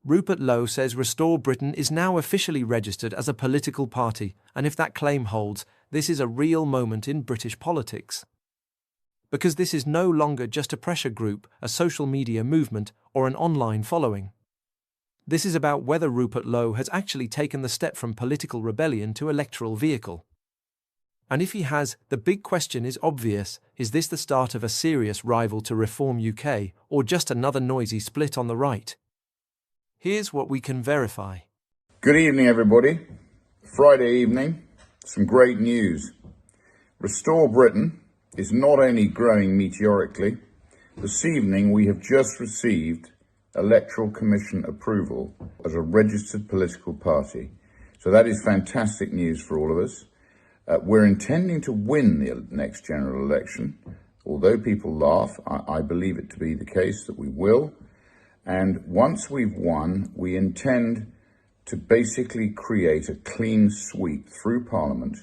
Rupert Lowe says Restore Britain is now officially registered as a political party, and if that claim holds, this is a real moment in British politics. Because this is no longer just a pressure group, a social media movement, or an online following. This is about whether Rupert Lowe has actually taken the step from political rebellion to electoral vehicle. And if he has, the big question is obvious: is this the start of a serious rival to Reform UK, or just another noisy split on the right? Here's what we can verify. Good evening, everybody. Friday evening, some great news. Restore Britain is not only growing meteorically. This evening we have just received Electoral Commission approval as a registered political party. So that is fantastic news for all of us. We're intending to win the next general election. Although people laugh, I believe it to be the case that we will. And once we've won, we intend to basically create a clean sweep through Parliament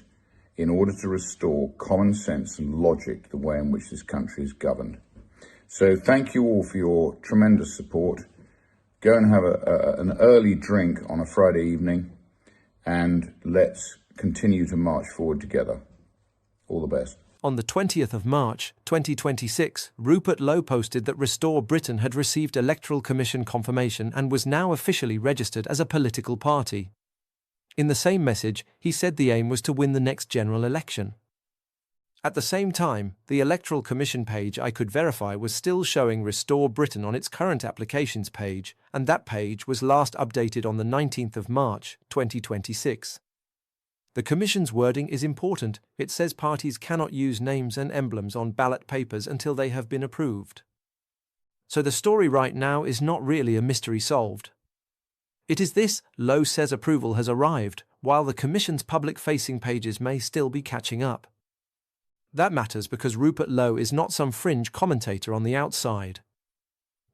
in order to restore common sense and logic to the way in which this country is governed. So thank you all for your tremendous support. Go and have an early drink on a Friday evening, and let's continue to march forward together. All the best. On the 20th of March, 2026, Rupert Lowe posted that Restore Britain had received Electoral Commission confirmation and was now officially registered as a political party. In the same message, he said the aim was to win the next general election. At the same time, the Electoral Commission page I could verify was still showing Restore Britain on its current applications page, and that page was last updated on the 19th of March, 2026. The Commission's wording is important. It says parties cannot use names and emblems on ballot papers until they have been approved. So the story right now is not really a mystery solved. It is this: Lowe says approval has arrived, while the Commission's public-facing pages may still be catching up. That matters because Rupert Lowe is not some fringe commentator on the outside.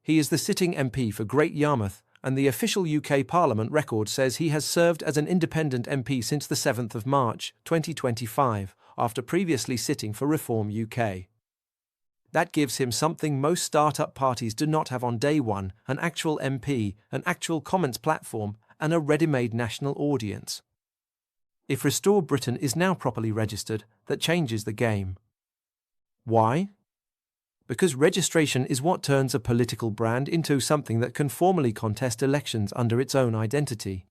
He is the sitting MP for Great Yarmouth, and the official UK Parliament record says he has served as an independent MP since the 7th of March, 2025, after previously sitting for Reform UK. That gives him something most start-up parties do not have on day one: an actual MP, an actual comments platform, and a ready-made national audience. If Restore Britain is now properly registered, that changes the game. Why? Because registration is what turns a political brand into something that can formally contest elections under its own identity.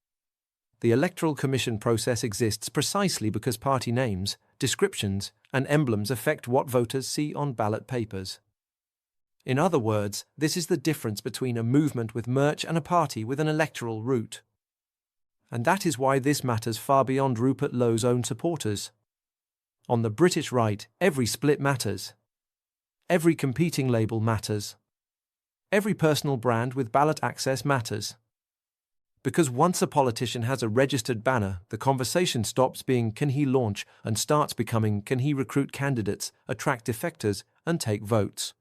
The Electoral Commission process exists precisely because party names, descriptions, and emblems affect what voters see on ballot papers. In other words, this is the difference between a movement with merch and a party with an electoral route. And that is why this matters far beyond Rupert Lowe's own supporters. On the British right, every split matters. Every competing label matters. Every personal brand with ballot access matters. Because once a politician has a registered banner, the conversation stops being "can he launch" and starts becoming "can he recruit candidates, attract defectors, and take votes?"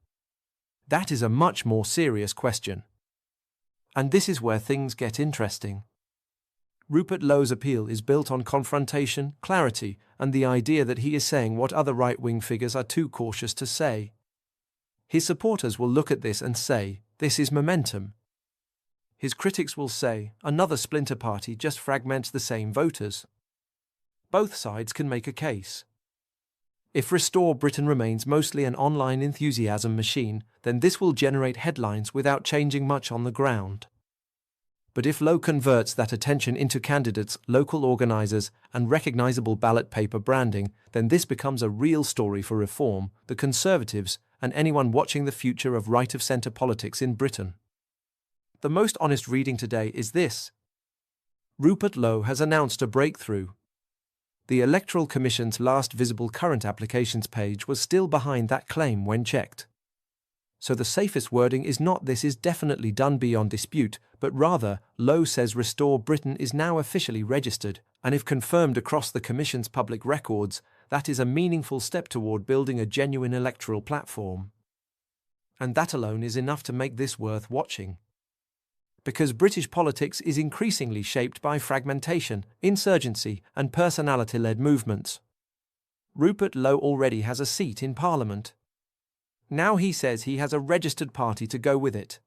That is a much more serious question. And this is where things get interesting. Rupert Lowe's appeal is built on confrontation, clarity, and the idea that he is saying what other right-wing figures are too cautious to say. His supporters will look at this and say, this is momentum. His critics will say, another splinter party just fragments the same voters. Both sides can make a case. If Restore Britain remains mostly an online enthusiasm machine, then this will generate headlines without changing much on the ground. But if Lowe converts that attention into candidates, local organisers, and recognisable ballot paper branding, then this becomes a real story for Reform, the Conservatives, and anyone watching the future of right-of-centre politics in Britain. The most honest reading today is this: Rupert Lowe has announced a breakthrough. The Electoral Commission's last visible current applications page was still behind that claim when checked. So the safest wording is not "this is definitely done beyond dispute," but rather, Lowe says Restore Britain is now officially registered, and if confirmed across the Commission's public records, that is a meaningful step toward building a genuine electoral platform. And that alone is enough to make this worth watching. Because British politics is increasingly shaped by fragmentation, insurgency, and personality-led movements. Rupert Lowe already has a seat in Parliament. Now he says he has a registered party to go with it.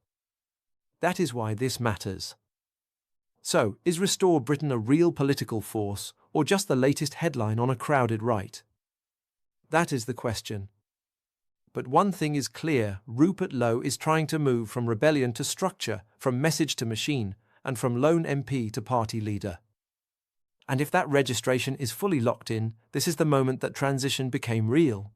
That is why this matters. So, is Restore Britain a real political force, or just the latest headline on a crowded right? That is the question. But one thing is clear: Rupert Lowe is trying to move from rebellion to structure, from message to machine, and from lone MP to party leader. And if that registration is fully locked in, this is the moment that transition became real.